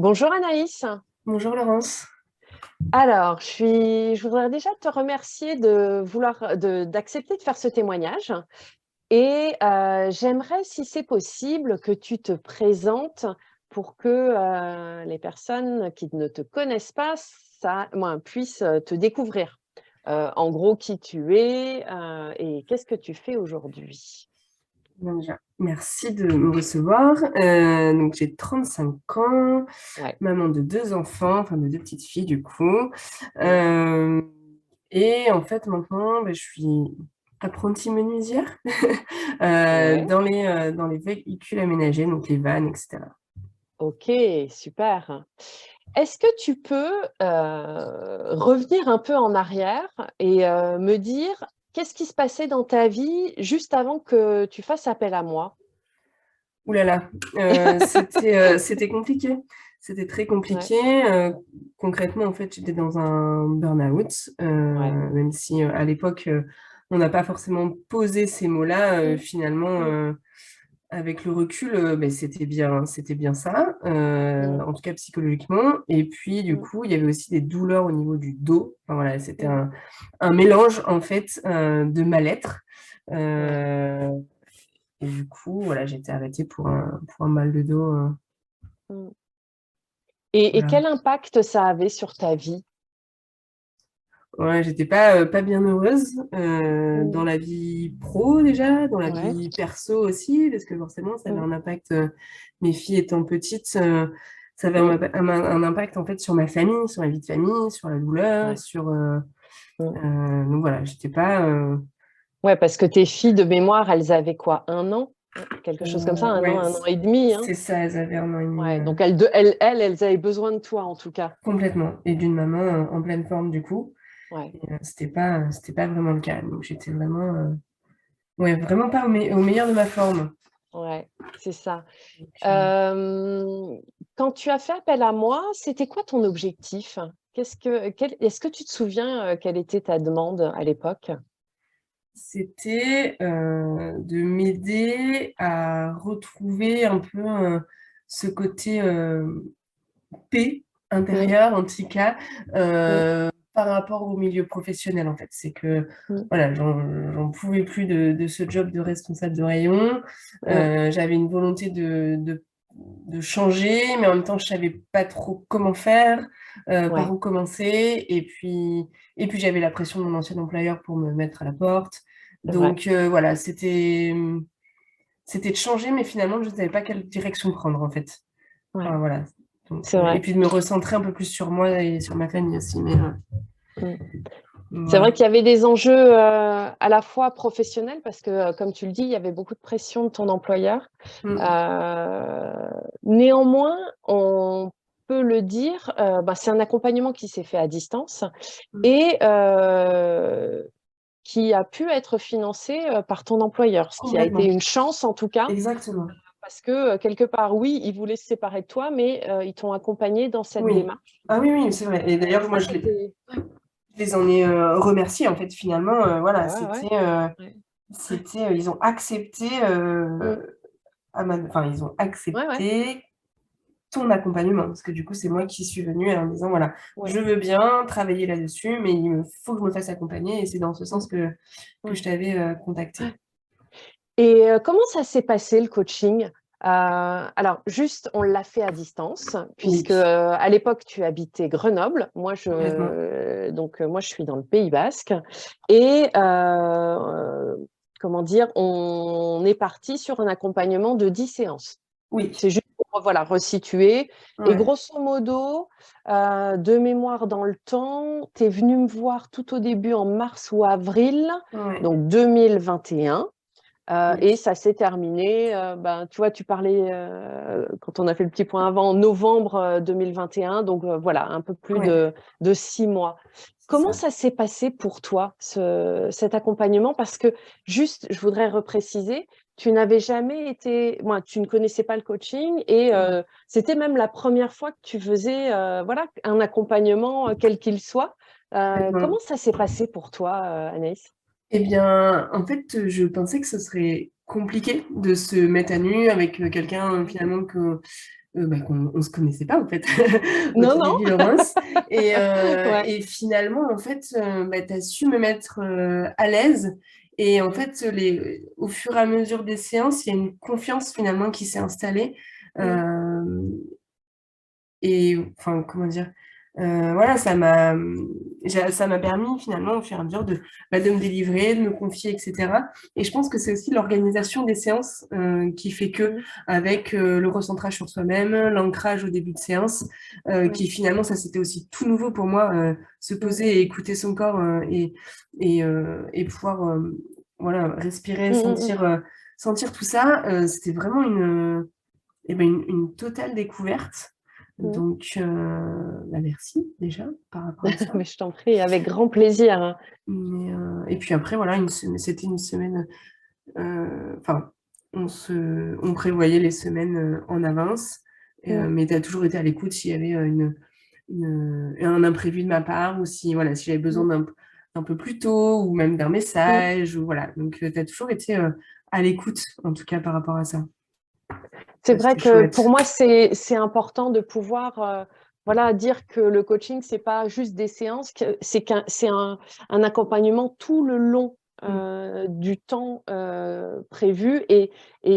Bonjour Anaïs. Bonjour Laurence. Alors, je voudrais déjà te remercier d'accepter de faire ce témoignage. Et j'aimerais, si c'est possible, que tu te présentes pour que les personnes qui ne te connaissent pas puissent te découvrir. En gros, qui tu es et qu'est-ce que tu fais aujourd'hui. Bien, déjà, merci de me recevoir. Donc j'ai 35 ans, Ouais. maman de deux enfants, enfin de deux petites filles du coup. Mm. Euh, et en fait maintenant, je suis apprentie menuisière Ouais. dans les véhicules aménagés, donc les vannes, etc. Ok, super. Est-ce que tu peux revenir un peu en arrière et me dire qu'est-ce qui se passait dans ta vie juste avant que tu fasses appel à moi? Ouh là là, c'était compliqué. C'était très Ouais, compliqué. Concrètement, en fait, j'étais dans un burn-out, ouais. même si à l'époque, on n'a pas forcément posé ces mots-là. Mm, Finalement, mm, avec le recul, c'était bien ça, mm, en tout cas psychologiquement. Et puis, du mm, coup, il y avait aussi des douleurs au niveau du dos. Enfin, voilà, c'était mm. un mélange, en fait, de mal-être. Ouais. Euh, et du coup, voilà, j'ai été arrêtée pour un mal de dos. Mm. Et Voilà. quel impact ça avait sur ta vie? Ouais, j'étais pas bien heureuse dans Mm. la vie pro déjà, dans la Ouais, vie perso aussi, parce que forcément, ça avait mm, un impact, mes filles étant petites, ça avait mm, un impact en fait sur ma famille, sur ma vie de famille, sur la douleur, ouais, sur... mm. donc voilà, j'étais pas... Ouais, parce que tes filles de mémoire, elles avaient quoi? Un an? Quelque chose comme ça, ouais, un an et demi, hein? c'est ça, elles avaient un an et demi. Ouais, donc elles avaient besoin de toi en tout cas. Complètement. Et d'une maman en pleine forme du coup. Ouais. Et, c'était pas vraiment le cas. Donc j'étais vraiment... ouais, vraiment pas au meilleur de ma forme. Ouais, c'est ça. Donc, Euh, Quand tu as fait appel à moi, c'était quoi ton objectif? Est-ce que tu te souviens quelle était ta demande à l'époque? c'était de m'aider à retrouver un peu ce côté paix Mm, intérieure, en tout cas, mm, par rapport au milieu professionnel, en fait. C'est que, mm, voilà, j'en pouvais plus de ce job de responsable de rayon. mm. J'avais une volonté de changer, mais en même temps, je savais pas trop comment faire, par Ouais, où commencer. Et puis j'avais la pression de mon ancien employeur pour me mettre à la porte. c'est vrai. Donc, voilà, c'était de changer, mais finalement, je ne savais pas quelle direction prendre, en fait. Ouais, Enfin, voilà. Donc, c'est et vrai. puis de me recentrer un peu plus sur moi et sur ma famille aussi. Mais Mm. C'est vrai voilà. qu'il y avait des enjeux à la fois professionnels parce que, comme tu le dis, il y avait beaucoup de pression de ton employeur. Mm. Euh, Néanmoins, on peut le dire, c'est un accompagnement qui s'est fait à distance Mm. et qui a pu être financé par ton employeur, ce qui a été Complètement. une chance en tout cas, Exactement. parce que quelque part, oui, ils voulaient se séparer de toi, mais ils t'ont accompagné dans cette Oui. démarche. Ah oui, oui, c'est vrai. Et Et d'ailleurs, ça, moi, c'était... je les en ai remerciés, en fait, finalement. Voilà, Ouais, ouais, ouais, ils ont accepté, mm, enfin, ils ont ouais, ouais, accepté ton accompagnement. Parce que du coup, c'est moi qui suis venue en disant, voilà, ouais, je veux bien travailler là-dessus, mais il me faut que je me fasse accompagner. Et c'est dans ce sens mm, que ouais. je t'avais contacté. Et comment ça s'est passé le coaching? Alors, juste, on l'a fait à distance, Oui, puisque à l'époque, tu habitais Grenoble. complètement. Moi, je suis dans le Pays Basque. Et comment dire, on est parti sur un accompagnement de 10 séances. Oui. C'est juste pour voilà, resituer. Et Ouais. grosso modo, de mémoire dans le temps, tu es venu me voir tout au début en mars ou avril, Ouais. donc 2021. Et Oui. ça s'est terminé, tu vois, tu parlais, quand on a fait le petit point avant, en novembre 2021, donc voilà, un peu plus Ouais. de 6 mois. C'est Comment ça. ça s'est passé pour toi, cet accompagnement? Parce que juste, je voudrais repréciser, tu n'avais jamais été, moi, tu ne connaissais pas le coaching et Non. c'était même la première fois que tu faisais, voilà, un accompagnement, quel qu'il soit. Comment Complètement. ça s'est passé pour toi, Anaïs? Eh bien, en fait, je pensais que ce serait compliqué de se mettre à nu avec quelqu'un finalement qu'on on se connaissait pas en fait au Non, tout non. début, Laurence. Ouais. Et finalement, en fait, tu as su me mettre à l'aise. Et en Mmh. fait, au fur et à mesure des séances, il y a une confiance finalement qui s'est installée. Mmh. Euh, et enfin, comment dire, voilà, ça m'a permis finalement au fur et à mesure de me délivrer, de me confier, etc. Et je pense que c'est aussi l'organisation des séances qui fait que, Mmh. avec le recentrage sur soi-même, l'ancrage au début de séance, Ouais. qui finalement, ça c'était aussi tout nouveau pour moi, se Mmh. poser et écouter son corps et pouvoir voilà, respirer, Mmh mh, mmh. sentir tout ça, c'était vraiment une totale découverte. Mmh. Donc, bah, merci déjà par rapport à ça. Mais je t'en prie, avec grand plaisir, hein. Et puis après, voilà, c'était une semaine. Enfin, on prévoyait les semaines en avance, Mmh. mais tu as toujours été à l'écoute s'il y avait un imprévu de ma part ou si, voilà, si j'avais besoin Mmh. d'un peu plus tôt ou même d'un Mmh. message. Ou, voilà. Donc, tu as toujours été à l'écoute, en tout cas par rapport à ça. C'est Ça, vrai c'était que chouette. pour moi, c'est important de pouvoir, voilà, dire que le coaching, c'est pas juste des séances, que c'est un accompagnement tout le long, Mm, du temps, prévu et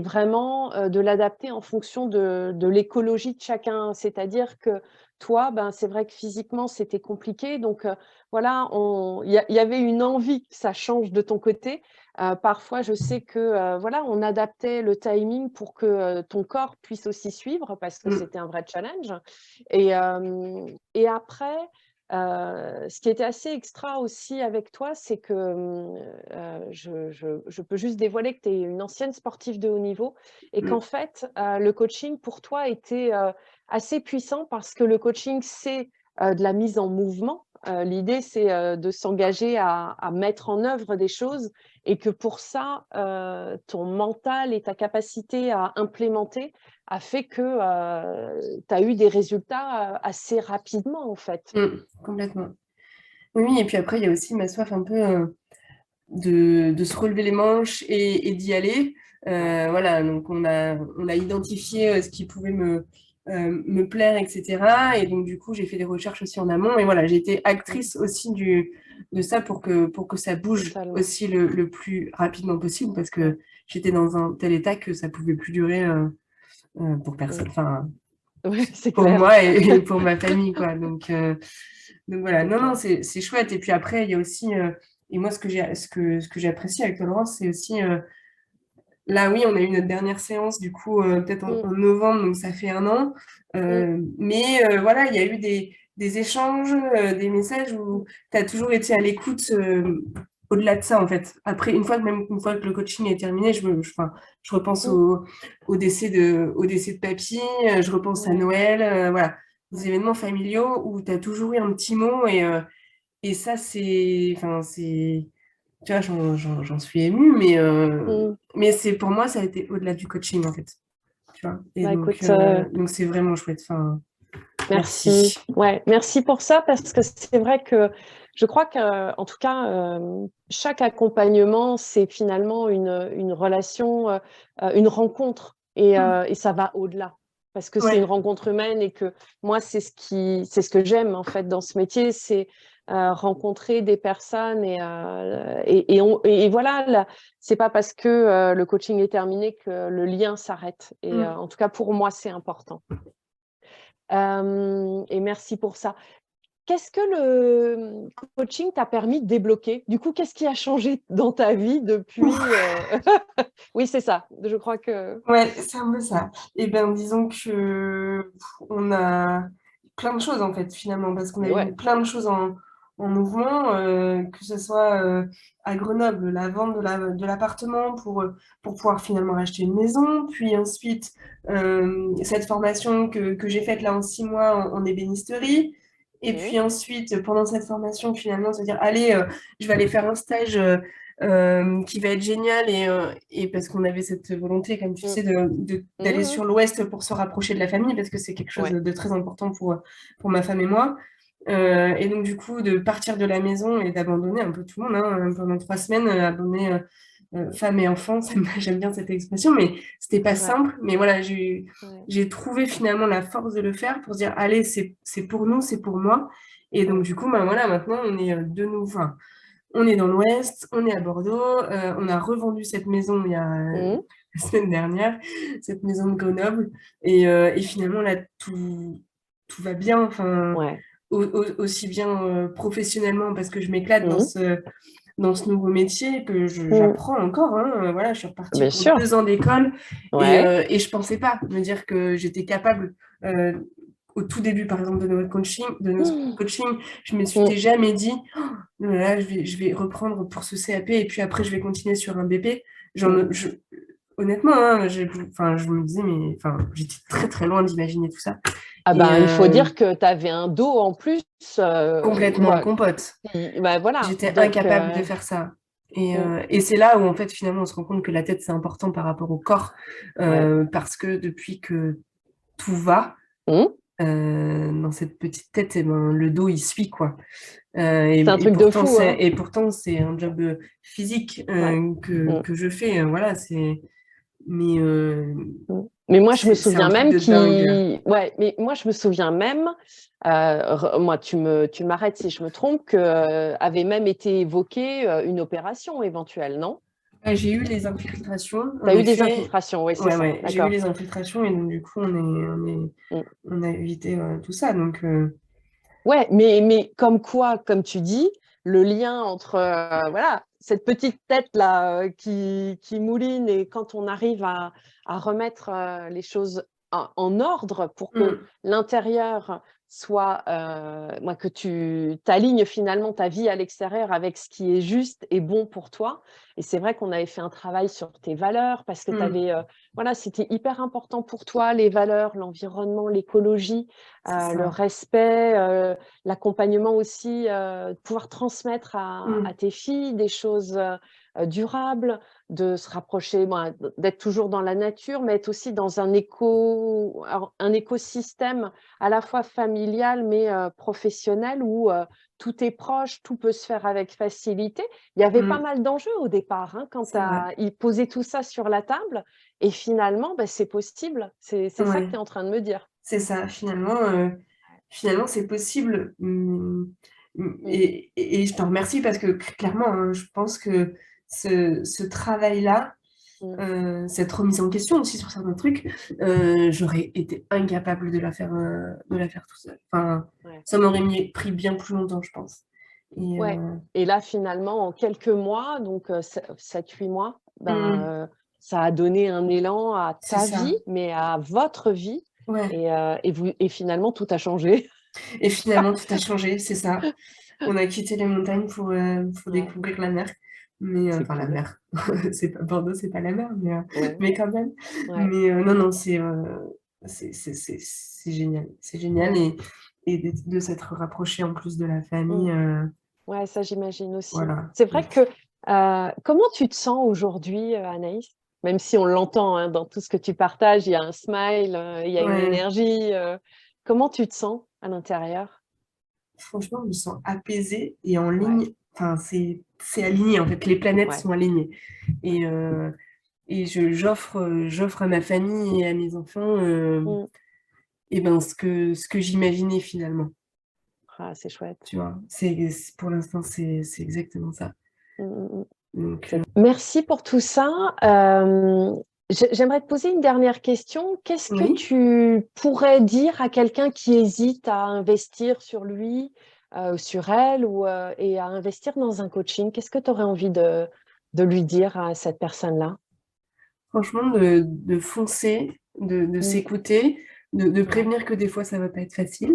vraiment, de l'adapter en fonction de l'écologie de chacun. C'est-à-dire que toi, ben, c'est vrai que physiquement, c'était compliqué donc voilà, il y avait une envie que ça change de ton côté. Parfois, je sais que, voilà, on adaptait le timing pour que, ton corps puisse aussi suivre parce que mm, c'était un vrai challenge et après, ce qui était assez extra aussi avec toi, c'est que, je peux juste dévoiler que tu es une ancienne sportive de haut niveau et mm, qu'en fait, le coaching pour toi était, assez puissant parce que le coaching, c'est, de la mise en mouvement. L'idée, c'est, de s'engager à mettre en œuvre des choses et que pour ça, ton mental et ta capacité à implémenter a fait que, tu as eu des résultats, assez rapidement, en fait. complètement. Oui, oui, et puis après, il y a aussi ma soif un peu de se relever les manches et d'y aller. Voilà, donc on a identifié ce qui pouvait me plaire, etc. Et donc, du coup, j'ai fait des recherches aussi en amont. Et voilà, j'ai été Mmh, actrice aussi de ça pour que ça bouge totalement. aussi le plus rapidement possible parce Ouais. que j'étais dans un tel état que ça pouvait plus durer pour Mmh. personne. Enfin, Ouais, c'est pour clair. moi et pour ma famille, quoi. Donc voilà, C'est non, non, clair. c'est chouette. Et puis après, il y a aussi, et moi, ce que j'apprécie avec toi, Laurence, c'est aussi, là, oui, on a eu notre dernière séance, du coup, peut-être Mmh, en novembre, donc ça fait un an. mmh, Mais voilà, il y a eu des échanges, des messages où mmh, tu as toujours été à l'écoute au-delà de ça, en fait. Après, même une fois que le coaching est terminé, enfin, je repense mmh. au décès de papy, je repense à Ouais, Noël, voilà, des ouais. événements familiaux où tu as toujours eu un petit mot et ça, enfin, tu vois, j'en suis émue, Mmh. mais pour moi, ça a été au-delà du coaching, en fait. Tu vois. Et Bah, écoute, donc c'est vraiment chouette. Enfin, merci. merci. Ouais, merci pour ça parce que c'est vrai que je crois qu'en tout cas, chaque accompagnement, c'est finalement une relation, une rencontre et ça va au-delà. Parce que c'est une Ouais. rencontre humaine et que moi, c'est ce que j'aime en fait dans ce métier, c'est, rencontrer des personnes et voilà, c'est pas parce que, le coaching est terminé que le lien s'arrête et Mm. en tout cas pour moi, c'est important. Et merci pour ça. Qu'est-ce que le coaching t'a permis de débloquer? Du coup, qu'est-ce qui a changé dans ta vie depuis, Ouf. oui, c'est ça, je crois que Ouais, c'est un peu ça. Et bien, disons que on a plein de choses, en fait, finalement, parce qu'on a eu ouais. plein de choses en mouvement, que ce soit à Grenoble, la vente de l'appartement pour pouvoir finalement acheter une maison, puis ensuite cette formation que j'ai faite là en 6 mois en ébénisterie, et Mmh. puis ensuite, pendant cette formation, finalement, se dire, allez, je vais aller faire un stage qui va être génial et parce qu'on avait cette volonté, comme tu Mmh. sais, Mmh d'aller mh. sur l'Ouest pour se rapprocher de la famille parce que c'est quelque chose Ouais. de très important pour ma femme et moi. Et donc, du coup, de partir de la maison et d'abandonner un peu tout le monde, hein, pendant 3 semaines, abandonner femme et enfant, j'aime bien cette expression, mais c'était pas Ouais, simple. Mais voilà, ouais. j'ai trouvé finalement la force de le faire pour dire, allez, c'est pour nous, c'est pour moi. Et donc, Mmh. du coup, ben voilà, maintenant, on est de nouveau, enfin, on est dans l'Ouest, on est à Bordeaux, on a revendu cette maison il y a Mmh. la semaine dernière, cette maison de Grenoble, et finalement, là, tout va bien, enfin, Ouais. aussi bien professionnellement, parce que je m'éclate Mmh. dans ce nouveau métier que Mmh. j'apprends encore, hein. Voilà, je suis repartie Bien pour sûr. 2 ans d'école Ouais. et je pensais pas me dire que j'étais capable, au tout début, par exemple, de notre Mmh. coaching, je me Mmh. suis jamais dit, oh là là, je vais reprendre pour ce CAP et puis après, je vais continuer sur un BP. Mmh. Honnêtement, hein, enfin, je me disais, mais enfin, j'étais très très loin d'imaginer tout ça. Ah Et ben, il faut dire que tu avais un dos en plus, complètement en quoi. compote. Bah, voilà, J'étais donc incapable de faire ça. mmh, Et c'est là où, en fait, finalement, on se rend compte que la tête, c'est important par rapport au corps, ouais. parce que depuis que tout va, Mmh. dans cette petite tête, eh ben, le dos, il suit, quoi. C'est un truc de fou, hein? Et pourtant, c'est un job physique Ouais. Mmh. que je fais. Voilà, mais Mmh. Mais moi, je me c'est un souviens truc même de dingue. ouais, mais moi, je me souviens même, moi, tu m'arrêtes si je me trompe, que avait même été évoquée une opération éventuelle, non? Ouais, j'ai eu les infiltrations, Tu en as eu des effet. infiltrations, oui, c'est Ouais, ça, ouais, j'ai eu d'accord. les infiltrations et donc, du coup, Mmh. on a évité tout ça. Donc, Ouais, mais comme quoi, comme tu dis, le lien entre voilà, cette petite tête-là qui mouline et quand on arrive à remettre les choses en ordre pour que mm, l'intérieur soit, moi, que tu alignes finalement ta vie à l'extérieur avec ce qui est juste et bon pour toi. Et c'est vrai qu'on avait fait un travail sur tes valeurs parce que tu mm, avais, voilà, c'était hyper important pour toi, les valeurs, l'environnement, l'écologie, c'est le ça. respect, l'accompagnement aussi, pouvoir transmettre à Mm, tes filles des choses, durables, de se rapprocher, ben, d'être toujours dans la nature, mais être aussi dans un écosystème à la fois familial, mais professionnel où, tout est proche, tout peut se faire avec facilité. Il y avait pas mm, mal d'enjeux au départ, hein, quand tu c'est vrai. as posé tout ça sur la table et finalement, bah, c'est possible. C'est ça que tu Ouais, es en train de me dire. c'est ça. Finalement, c'est possible. Mmh. Et je t'en remercie parce que clairement, hein, je pense que ce travail-là, Mmh. cette remise en question aussi sur certains trucs, j'aurais été incapable de la faire tout seul. Enfin, Ouais. ça m'aurait pris bien plus longtemps, je pense. Et Ouais, et là, finalement, en quelques mois, donc 7-8 mois, mmh, ben, ça a donné un élan à c'est ta vie, ça. mais à votre vie Ouais. et finalement tout a changé. Et finalement, tout a changé, c'est ça. On a quitté les montagnes pour Ouais, découvrir la mer. Mais, c'est enfin, la cool. mer. C'est pas, Bordeaux, c'est pas la mer, Ouais, mais quand même. ouais. Mais non, non, c'est génial. C'est génial. Et de s'être rapproché en plus de la Mmh. famille. Ouais, ça j'imagine aussi. Voilà. C'est vrai que, comment tu te sens aujourd'hui, Anaïs? Même si on l'entend, hein, dans tout ce que tu partages, il y a un smile, il y a une Ouais. énergie, comment tu te sens à l'intérieur? Franchement, je me sens apaisée et en Ouais, ligne. Enfin, c'est aligné, en fait. Les planètes ouais, sont alignées. ouais. Et, j'offre à ma famille et à mes enfants, Mmh. et ben, ce que j'imaginais finalement, Ah, c'est chouette. tu vois? Pour l'instant, c'est exactement ça. Mmh mh mh. Donc, Merci pour tout ça. J'aimerais te poser une dernière question. Qu'est-ce que oui, tu pourrais dire à quelqu'un qui hésite à investir sur lui, sur elle ou et à investir dans un coaching? Qu'est-ce que tu aurais envie de lui dire à cette personne-là? franchement, de foncer, de Mmh. s'écouter, de Ouais. prévenir que des fois, ça va pas être facile.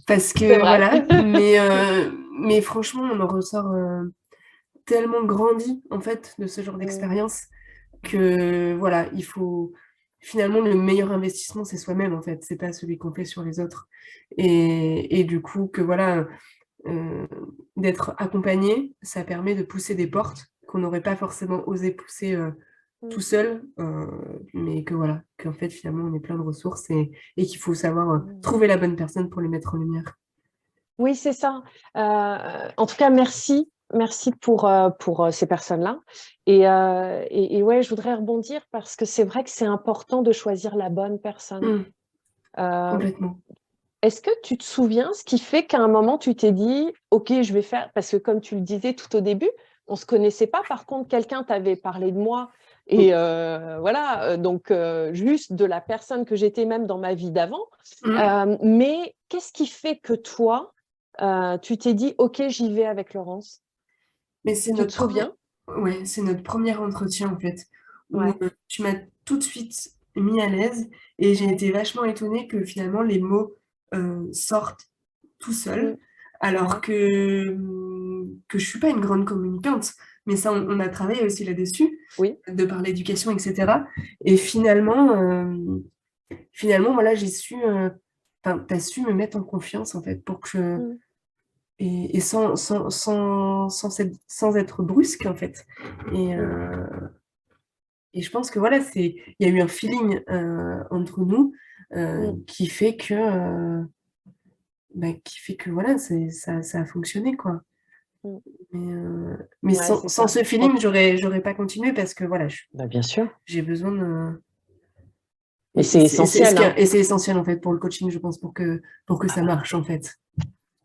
Parce C'est que vrai. voilà, mais franchement, on en ressort, tellement grandi, en fait, de ce genre Mmh. d'expérience Ouais. que voilà, il faut finalement le meilleur investissement, c'est soi-même en fait, c'est pas celui qu'on fait sur les autres. Et du coup, que voilà, euh, d'être accompagné, ça permet de pousser des portes qu'on n'aurait pas forcément osé pousser Mmh. tout seul, mais que voilà, qu'en fait finalement on est plein de ressources et qu'il faut savoir Mmh. trouver la bonne personne pour les mettre en lumière. Oui, c'est ça. En tout cas, merci. merci pour ces personnes-là. Et ouais, je voudrais rebondir parce que c'est vrai que c'est important de choisir la bonne personne. Mm, Euh, complètement. Est-ce que tu te souviens ce qui fait qu'à un moment, tu t'es dit, OK, je vais faire, parce que comme tu le disais tout au début, on ne se connaissait pas. Par contre, quelqu'un t'avait parlé de moi. Mm, Et voilà, donc juste de la personne que j'étais même dans ma vie d'avant. mm. Mais qu'est-ce qui fait que toi, tu t'es dit, OK, j'y vais avec Laurence? Mais c'est Tu te notre premier, souviens? ouais, c'est notre premier entretien en fait, où Ouais, tu m'as tout de suite mis à l'aise et j'ai ouais, été vachement étonnée que finalement les mots sortent tout mm, seuls, alors ouais, que je suis pas une grande communicante, mais ça on a travaillé aussi là-dessus, oui, de par l'éducation, etc. Et finalement voilà, j'ai su, enfin, t'as su me mettre en confiance en fait pour que mm, et sans être brusque en fait. Et, mm, euh, et je pense que voilà, il y a eu un feeling entre nous mm, qui fait que voilà, ça a fonctionné quoi. mm. Mais Ouais, c'est sans ça. ce feeling, j'aurais pas continué parce que voilà, Bah, bien sûr. j'ai besoin de. Mais c'est essentiel, hein. Et c'est essentiel en fait pour le coaching, je pense, pour que Ah ça bah, marche en fait.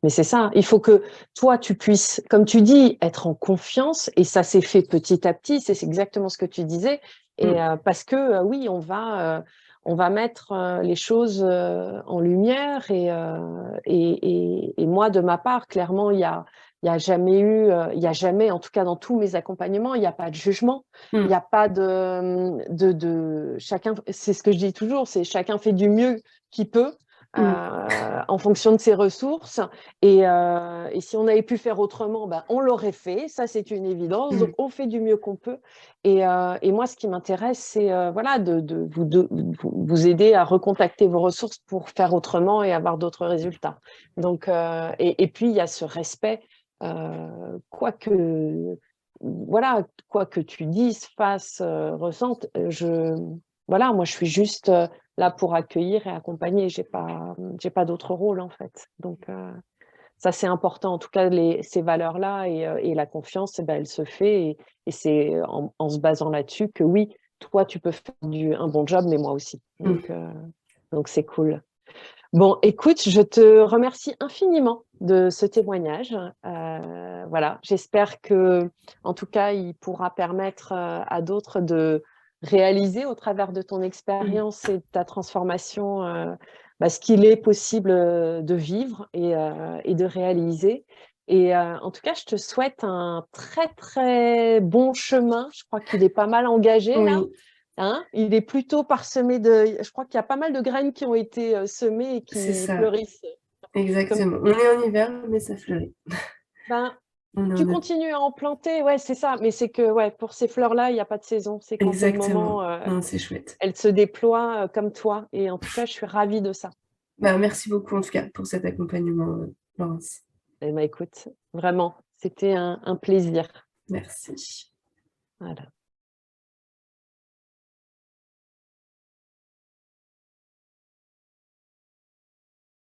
mais c'est ça, il faut que toi, tu puisses, comme tu dis, être en confiance, et ça s'est fait petit à petit, c'est exactement ce que tu disais, et Mm, parce que oui, on va mettre les choses en lumière, et moi, de ma part, clairement, il y a jamais eu, il y a jamais, en tout cas dans tous mes accompagnements, il n'y a pas de jugement, il mm, n'y a pas de chacun, c'est ce que je dis toujours, c'est chacun fait du mieux qu'il peut mm, en fonction de ses ressources. Et si on avait pu faire autrement, ben, on l'aurait fait. Ça, c'est une évidence. Donc, mm, on fait du mieux qu'on peut. Et moi, ce qui m'intéresse, c'est voilà, de vous aider à recontacter vos ressources pour faire autrement et avoir d'autres résultats. Donc, et puis, il y a ce respect, quoi que, voilà, quoi que tu dises, fasses, ressentes. Voilà, moi, je suis juste là pour accueillir et accompagner. J'ai pas d'autre rôle en fait. Donc ça c'est important. En tout cas, ces valeurs-là et la confiance, eh ben, elle se fait et c'est en se basant là-dessus que oui, toi tu peux faire un bon job, mais moi aussi. mm. Donc c'est cool. Bon, écoute, je te remercie infiniment de ce témoignage. Voilà, j'espère que, en tout cas, il pourra permettre à d'autres de réaliser au travers de ton Mm. expérience et de ta transformation bah, ce qu'il est possible de vivre et de réaliser. Et en tout cas, je te souhaite un très, très bon chemin. Je crois qu'il est pas mal engagé là. Oui, Hein, il est plutôt parsemé de. Je crois qu'il y a pas mal de graines qui ont été semées et c'est qui ça, fleurissent. Comme... exactement. On est en hiver, mais ça fleurit. Ben, On est tu en automne. continues à en planter, ouais, c'est ça. Mais c'est que ouais, pour ces fleurs-là, il n'y a pas de saison. C'est quand c'est le Exactement. moment, Non, c'est chouette. elles se déploient comme toi. Et en tout cas, je suis ravie de ça. Bah, merci beaucoup en tout cas pour cet accompagnement, Laurence. Eh ben, écoute, vraiment, c'était un plaisir. Merci. Voilà.